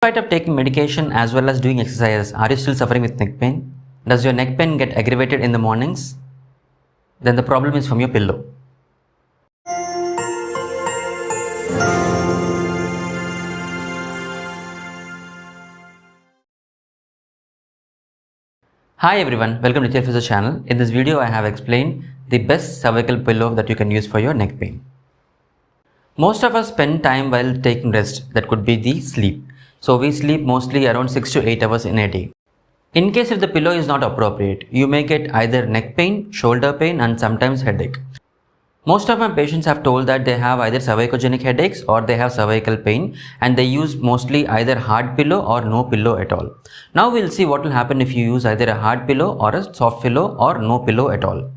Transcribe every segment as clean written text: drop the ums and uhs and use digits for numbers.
In spite of taking medication as well as doing exercises, are you still suffering with neck pain? Does your neck pain get aggravated in the mornings? Then the problem is from your pillow. Hi everyone, welcome to Nityal Physio channel. In this video I have explained the best cervical pillow that you can use for your neck pain. Most of us spend time while taking rest, that could be the sleep. So we sleep mostly around 6 to 8 hours in a day. In case if the pillow is not appropriate, you may get either neck pain, shoulder pain and sometimes headache. Most of my patients have told that they have either cervicogenic headaches or they have cervical pain and they use mostly either hard pillow or no pillow at all. Now we'll see what will happen if you use either a hard pillow or a soft pillow or no pillow at all.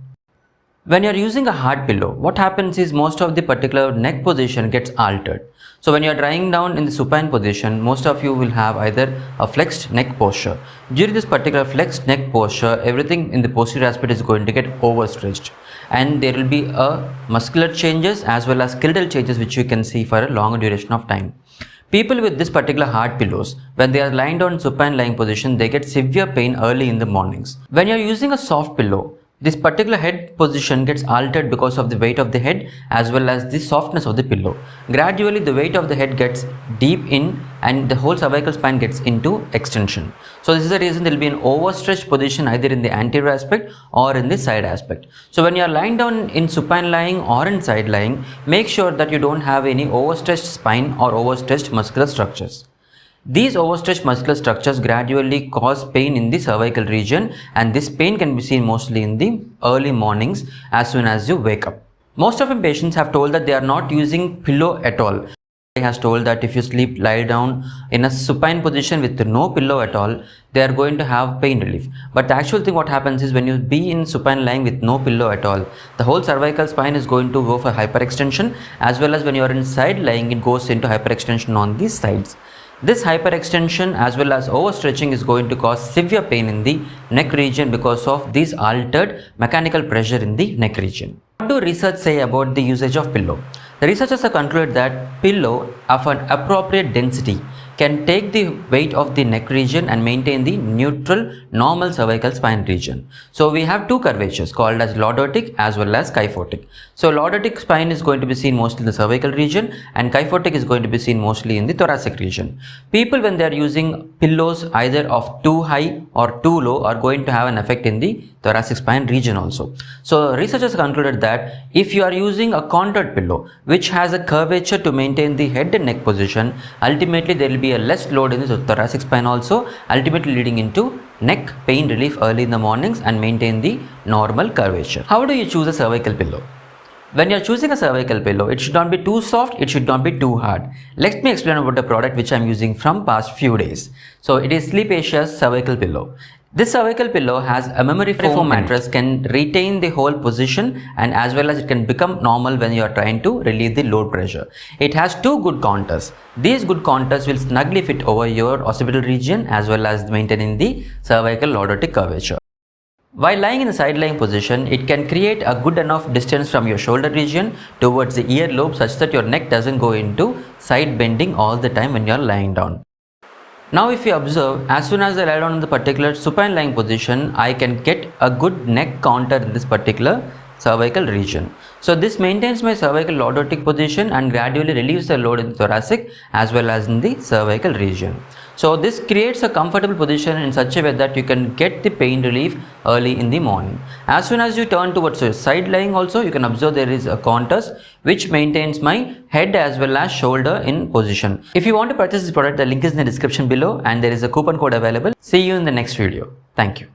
When you're using a hard pillow, what happens is most of the particular neck position gets altered. So when you're lying down in the supine position, most of you will have either a flexed neck posture. During this particular flexed neck posture, everything in the posterior aspect is going to get overstretched. And there will be a muscular changes as well as skeletal changes which you can see for a longer duration of time. People with this particular hard pillows, when they are lying down in supine lying position, they get severe pain early in the mornings. When you're using a soft pillow, this particular head position gets altered because of the weight of the head as well as the softness of the pillow. Gradually the weight of the head gets deep in and the whole cervical spine gets into extension. So this is the reason there will be an overstretched position either in the anterior aspect or in the side aspect. So when you are lying down in supine lying or in side lying, make sure that you don't have any overstretched spine or overstretched muscular structures. These overstretched muscular structures gradually cause pain in the cervical region, and this pain can be seen mostly in the early mornings as soon as you wake up. Most of my patients have told that they are not using pillow at all. He has told that if you lie down in a supine position with no pillow at all, they are going to have pain relief. But the actual thing what happens is when you be in supine lying with no pillow at all, the whole cervical spine is going to go for hyperextension, as well as when you are in side lying, it goes into hyperextension on these sides. This hyperextension as well as overstretching is going to cause severe pain in the neck region because of this altered mechanical pressure in the neck region. What do research say about the usage of pillow? The researchers have concluded that pillow of an appropriate density can take the weight of the neck region and maintain the neutral normal cervical spine region. So we have two curvatures called as lordotic as well as kyphotic. So lordotic spine is going to be seen mostly in the cervical region and kyphotic is going to be seen mostly in the thoracic region. People when they are using pillows either of too high or too low are going to have an effect in the thoracic spine region also. So researchers concluded that if you are using a contoured pillow which has a curvature to maintain the head and neck position, ultimately there will be a less load in the thoracic spine also, ultimately leading into neck pain relief early in the mornings and maintain the normal curvature. How do you choose a cervical pillow? When you are choosing a cervical pillow, it should not be too soft, it should not be too hard. Let me explain about the product which I am using from past few days. So it is Sleepsia's cervical pillow. This cervical pillow has a memory foam mattress, can retain the whole position and as well as it can become normal when you are trying to relieve the load pressure. It has two good contours. These good contours will snugly fit over your occipital region as well as maintaining the cervical lordotic curvature. While lying in a side lying position, it can create a good enough distance from your shoulder region towards the earlobe such that your neck doesn't go into side bending all the time when you are lying down. Now if you observe, as soon as I lie down in the particular supine lying position, I can get a good neck contour in this particular cervical region. So this maintains my cervical lordotic position and gradually relieves the load in the thoracic as well as in the cervical region. So this creates a comfortable position in such a way that you can get the pain relief early in the morning. As soon as you turn towards your side lying also, you can observe there is a contours which maintains my head as well as shoulder in position. If you want to purchase this product, the link is in the description below and there is a coupon code available. See you in the next video. Thank you.